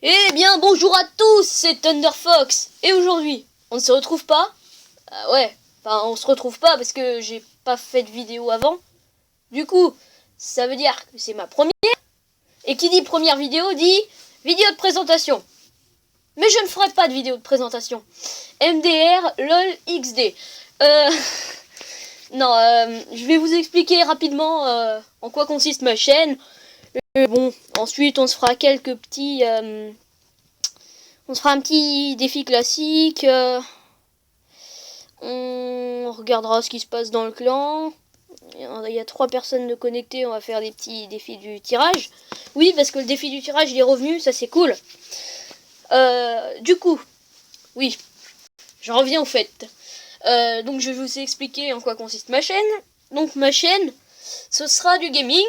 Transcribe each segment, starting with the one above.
Eh bien, bonjour à tous, c'est ThunderFox. Et aujourd'hui, on ne se retrouve pas? Ouais, enfin, on se retrouve pas parce que j'ai pas fait de vidéo avant. Du coup, ça veut dire que c'est ma première. Et qui dit première vidéo dit vidéo de présentation. Mais je ne ferai pas de vidéo de présentation. MDR LOL XD. Non, je vais vous expliquer rapidement en quoi consiste ma chaîne. Bon, ensuite on se fera quelques petits... on se fera un petit défi classique. On regardera ce qui se passe dans le clan. Il y a 3 personnes de connectées. On va faire des petits défis du tirage. Oui, parce que le défi du tirage il est revenu. Ça c'est cool. Du coup, oui, j'en reviens au fait. Donc je vais vous expliquer en quoi consiste ma chaîne. Donc ma chaîne, ce sera du gaming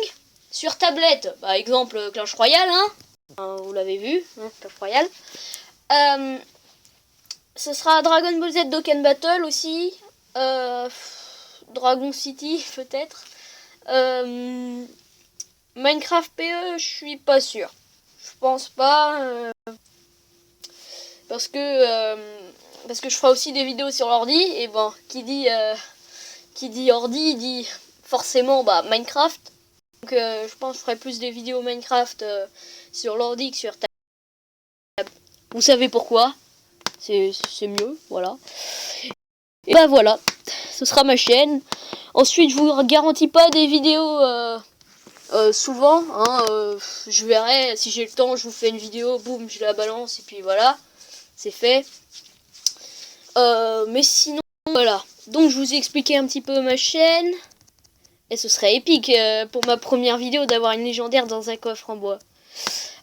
sur tablette. Par exemple Clash Royale, hein. Vous l'avez vu, hein, Clash Royale. Ce sera Dragon Ball Z Dokkan Battle aussi. Dragon City peut-être. Minecraft PE, je suis pas sûr. Je pense pas. Parce que je ferai aussi des vidéos sur l'ordi. Et bon, qui dit ordi dit forcément Minecraft. Donc je pense que je ferai plus des vidéos Minecraft sur l'ordi que sur table. Vous savez pourquoi? C'est mieux, voilà. Et bah voilà, ce sera ma chaîne. Ensuite, je vous garantis pas des vidéos souvent. Je verrai, si j'ai le temps, je vous fais une vidéo, boum, je la balance et puis voilà, c'est fait. Mais sinon, voilà. Donc je vous ai expliqué un petit peu ma chaîne. Et ce serait épique pour ma première vidéo d'avoir une légendaire dans un coffre en bois.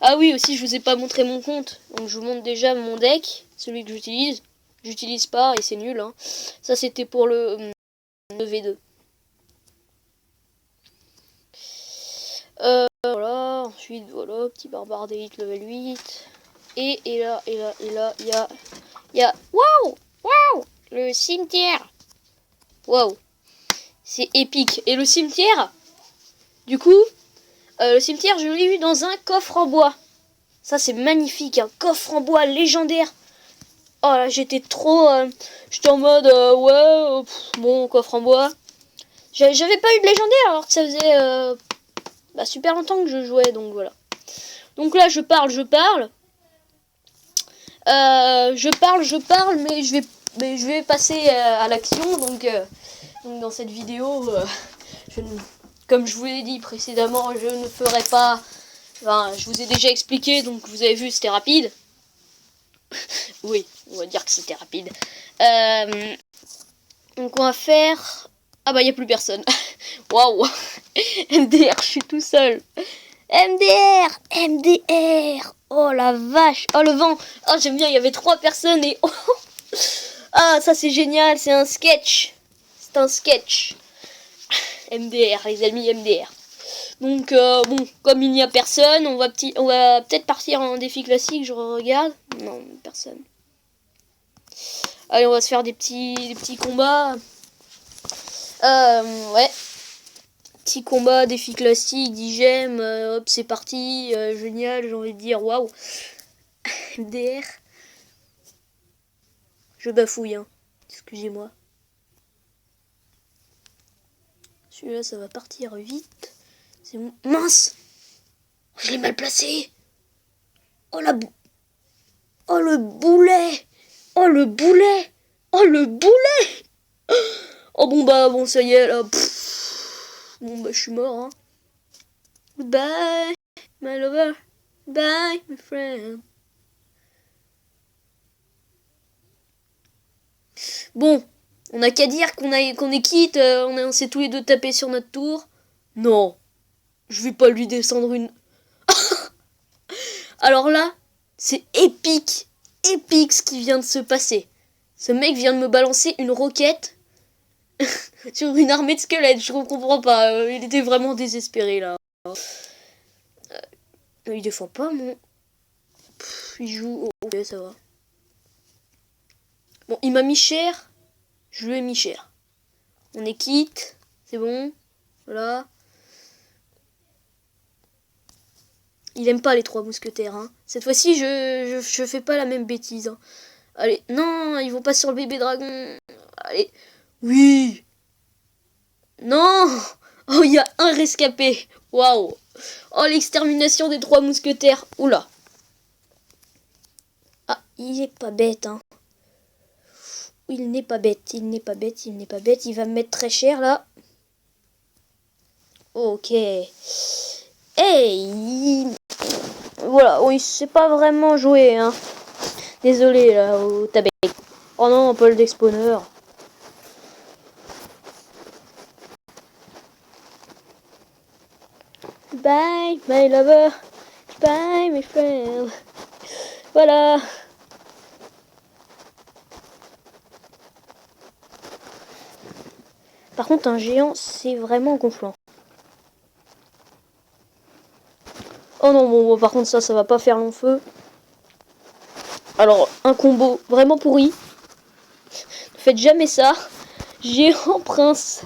Ah oui, aussi je vous ai pas montré mon compte. Donc je vous montre déjà mon deck, celui que j'utilise. J'utilise pas et c'est nul, hein. Ça c'était pour le V2. Voilà, ensuite voilà, petit barbare d'élite level 8. Et là, il y a waouh, le cimetière. Waouh, c'est épique. Et le cimetière, du coup, le cimetière, je l'ai eu dans un coffre en bois. Ça, c'est magnifique, un coffre en bois légendaire. Oh là, j'étais trop... j'étais en mode, ouais, bon, coffre en bois. J'avais pas eu de légendaire, alors que ça faisait super longtemps que je jouais, donc voilà. Donc là, je parle, mais je vais passer à l'action, donc dans cette vidéo, comme je vous l'ai dit précédemment, je ne ferai pas... Enfin, je vous ai déjà expliqué, donc vous avez vu, c'était rapide. Oui, on va dire que c'était rapide. Donc on va faire... Ah bah il n'y a plus personne. Waouh. MDR, je suis tout seul. MDR. Oh la vache. Oh le vent. Oh j'aime bien, il y avait 3 personnes et... Ah ça c'est génial, c'est un sketch. C'est un sketch. MDR, les amis MDR. Donc bon, comme il n'y a personne, on va peut-être partir en défi classique, je regarde. Non, personne. Allez, on va se faire des petits combats. Ouais. Petit combat, défi classique, 10 gemmes, hop, c'est parti. Génial, j'ai envie de dire, waouh. MDR. Je bafouille, hein. Excusez-moi. Celui-là, ça va partir vite. C'est bon. Mince! Je l'ai mal placé! Oh oh le boulet! Oh le boulet! Oh le boulet! Oh bon ça y est là. Bon je suis mort, hein. Goodbye my lover. Bye my friend. Bon, on a qu'à dire qu'on est quitte, on s'est tous les deux tapés sur notre tour. Non, je vais pas lui descendre une... Alors là, c'est épique ce qui vient de se passer. Ce mec vient de me balancer une roquette sur une armée de squelettes, je comprends pas, il était vraiment désespéré là. Il défend pas mon... il joue... Ok, ça va. Bon, il m'a mis cher, je lui ai mis cher. On est quitte, c'est bon, voilà. il aime pas les trois mousquetaires. Hein. Cette fois-ci, je fais pas la même bêtise. Hein. Allez, non, ils vont pas sur le bébé dragon. Allez, oui. Non. Oh, il y a un rescapé. Waouh. Oh, l'extermination des trois mousquetaires. Oula. Ah, il est pas bête, hein. Il n'est pas bête, il n'est pas bête, il n'est pas bête. Il va me mettre très cher, là. Ok. Hey. Voilà, oui, c'est pas vraiment joué, hein. Désolé, là, au tabé. Oh non, pas le dexpawner. Bye, my lover. Bye, my friend. Voilà. Par contre, un géant, c'est vraiment gonflant. Oh non, bon, par contre, ça va pas faire long feu. Alors, un combo vraiment pourri. Ne faites jamais ça. Géant prince.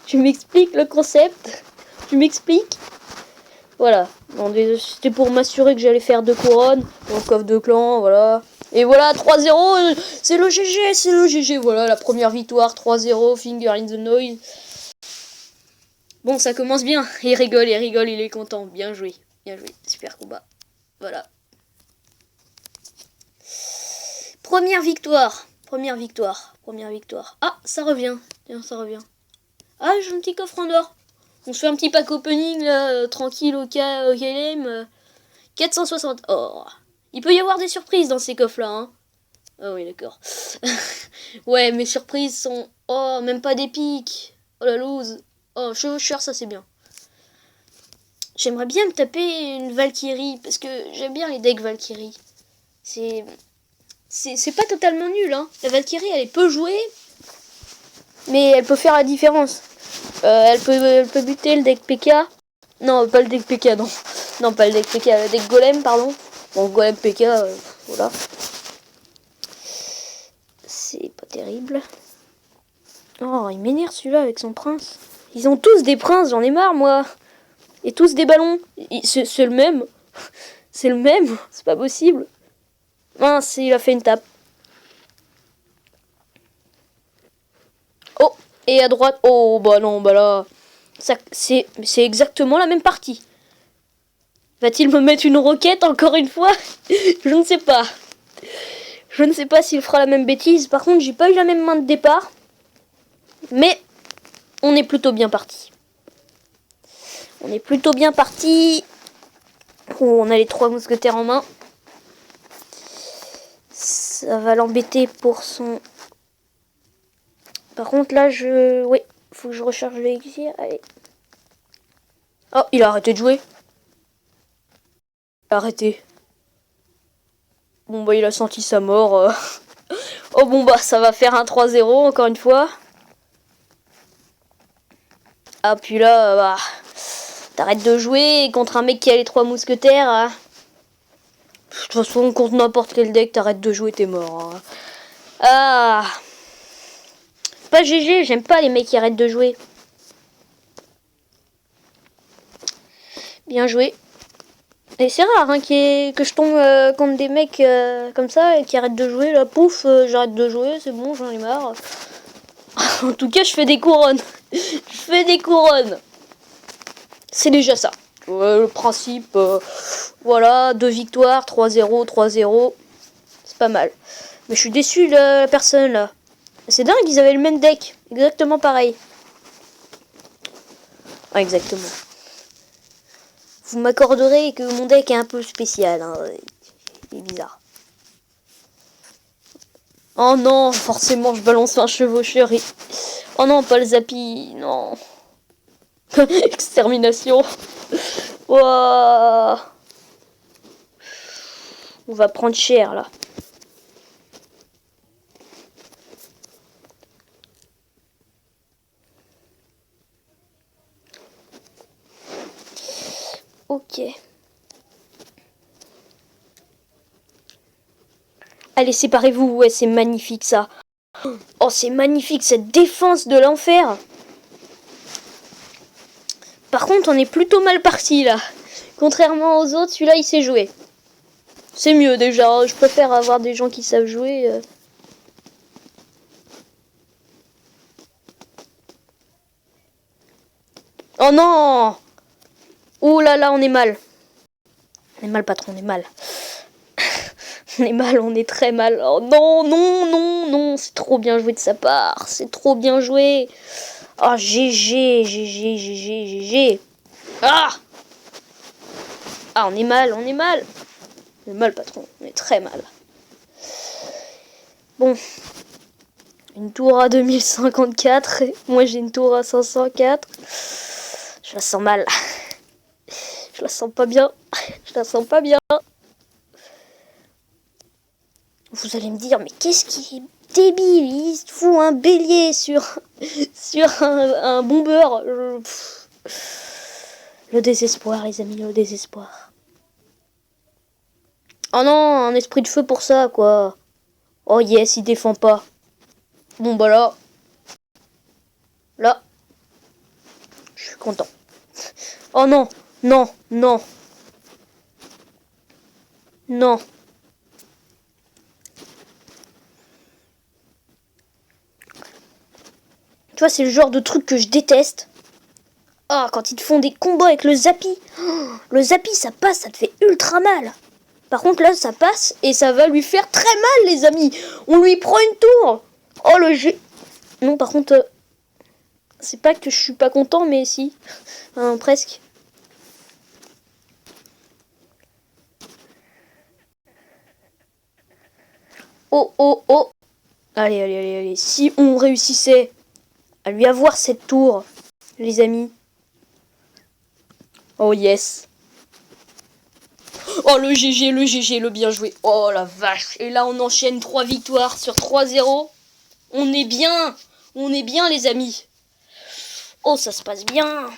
Tu m'expliques le concept? Tu m'expliques? Voilà. C'était pour m'assurer que j'allais faire 2 couronnes. Mon coffre de clan, voilà. Et voilà, 3-0. C'est le GG, c'est le GG. Voilà, la première victoire. 3-0, finger in the noise. Bon, ça commence bien. Il rigole, il est content. Bien joué. Bien joué. Super combat. Voilà. Première victoire. Première victoire. Première victoire. Ah, ça revient. Tiens, ça revient. Ah, j'ai un petit coffre en or. On se fait un petit pack opening, là, tranquille au KLM. 460 or. Il peut y avoir des surprises dans ces coffres-là, hein. Ah oui, d'accord. Ouais, mes surprises sont... Oh, même pas d'épique. Oh, la loose. Oh, chevaucheur, ça c'est bien. J'aimerais bien me taper une Valkyrie, parce que j'aime bien les decks Valkyrie. C'est pas totalement nul, hein. La Valkyrie, elle est peu jouée, mais elle peut faire la différence. Elle peut buter le deck PK. Non, pas le deck PK, non. Non, pas le deck PK, le deck Golem, pardon. Bon, Golem PK, voilà. C'est pas terrible. Oh, il m'énerve celui-là avec son prince. Ils ont tous des princes, j'en ai marre, moi. Et tous des ballons. C'est le même. C'est le même. C'est pas possible. Mince, il a fait une tape. Oh, et à droite. Oh, bah non, bah là. C'est exactement la même partie. Va-t-il me mettre une roquette encore une fois? Je ne sais pas. Je ne sais pas s'il fera la même bêtise. Par contre, j'ai pas eu la même main de départ. Mais on est plutôt bien parti. On est plutôt bien parti. Oh, on a les 3 mousquetaires en main. Ça va l'embêter pour son... Par contre, là, Oui, faut que je recharge l'élixir. Allez. Oh, il a arrêté de jouer. Il a arrêté. Bon, bah, il a senti sa mort. Oh, bon, bah, ça va faire un 3-0, encore une fois. Ah, puis là, bah... T'arrêtes de jouer contre un mec qui a les 3 mousquetaires. Hein. De toute façon, contre n'importe quel deck, t'arrêtes de jouer, t'es mort. Hein. Ah... Pas GG, j'aime pas les mecs qui arrêtent de jouer. Bien joué. Et c'est rare hein, que je tombe contre des mecs comme ça et qui arrêtent de jouer. Là, pouf, j'arrête de jouer, c'est bon, j'en ai marre. En tout cas, je fais des couronnes. Je fais des couronnes. C'est déjà ça. Le principe, voilà, 2 victoires, 3-0, 3-0. C'est pas mal. Mais je suis déçu de la personne là. C'est dingue, ils avaient le même deck. Exactement pareil. Ah, exactement. Vous m'accorderez que mon deck est un peu spécial. Hein. Il est bizarre. Oh non, forcément, je balance un chevaucheur. Et... Oh non, pas le Zappy. Non. Extermination. Wow. On va prendre cher, là. Ok. Allez, séparez-vous. Ouais, c'est magnifique, ça. Oh, c'est magnifique, cette défense de l'enfer. Par contre, on est plutôt mal parti, là. Contrairement aux autres, celui-là, il sait jouer. C'est mieux déjà, je préfère avoir des gens qui savent jouer. Oh non! Ouh là là, on est mal. On est mal, patron, on est mal. On est mal, on est très mal. Oh non, non, non, non, c'est trop bien joué de sa part. C'est trop bien joué. Oh, GG, GG, GG, GG. Ah! Ah, on est mal, on est mal. On est mal, patron, on est très mal. Bon. Une tour à 2054. Moi, j'ai une tour à 504. Je la sens mal. Je la sens pas bien. Je la sens pas bien. Vous allez me dire, mais qu'est-ce qui est débile? Il se fout un bélier sur un bombeur. Le désespoir, les amis, le désespoir. Oh non, un esprit de feu pour ça, quoi. Oh yes, il défend pas. Bon, bah là. Là. Je suis content. Oh non, non, non. Non. Tu vois, c'est le genre de truc que je déteste. Ah, quand ils te font des combos avec le Zappi. Oh, le Zappi, ça passe, ça te fait ultra mal. Par contre, là, ça passe et ça va lui faire très mal, les amis. On lui prend une tour. Oh, le G. Non, par contre, c'est pas que je suis pas content, mais si. Hein, presque. Oh, oh, oh. Allez, allez, allez, allez. Si on réussissait à lui avoir cette tour, les amis. Oh, yes. Oh, le GG, le bien joué. Oh, la vache. Et là, on enchaîne 3 victoires sur 3-0. On est bien. On est bien, les amis. Oh, ça se passe bien.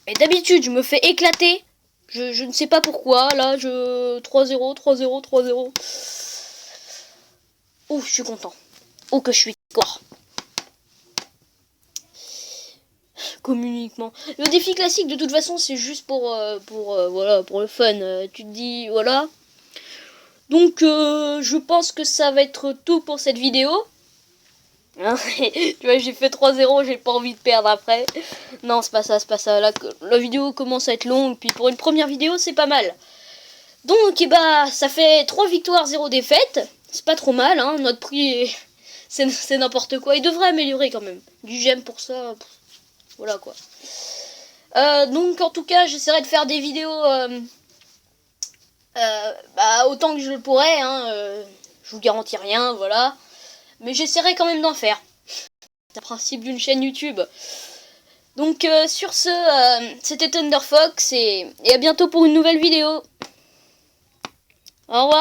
Et d'habitude, je me fais éclater. Je ne sais pas pourquoi. Là, 3-0, 3-0, 3-0. Oh, je suis content. Oh, que je suis d'accord. Communiquement. Le défi classique, de toute façon, c'est juste voilà, pour le fun. Tu te dis, voilà. Donc, je pense que ça va être tout pour cette vidéo. Hein, tu vois, j'ai fait 3-0, j'ai pas envie de perdre après. Non, c'est pas ça, c'est pas ça. Là, la vidéo commence à être longue, puis pour une première vidéo, c'est pas mal. Donc, eh bah, ça fait 3 victoires, 0 défaites. C'est pas trop mal, hein. Notre prix, c'est n'importe quoi. Il devrait améliorer quand même. Du j'aime pour ça. Voilà, quoi. Donc, en tout cas, j'essaierai de faire des vidéos autant que je le pourrais. Hein, je vous garantis rien, voilà. Mais j'essaierai quand même d'en faire. C'est le principe d'une chaîne YouTube. Donc sur ce, c'était ThunderFox et à bientôt pour une nouvelle vidéo. Au revoir.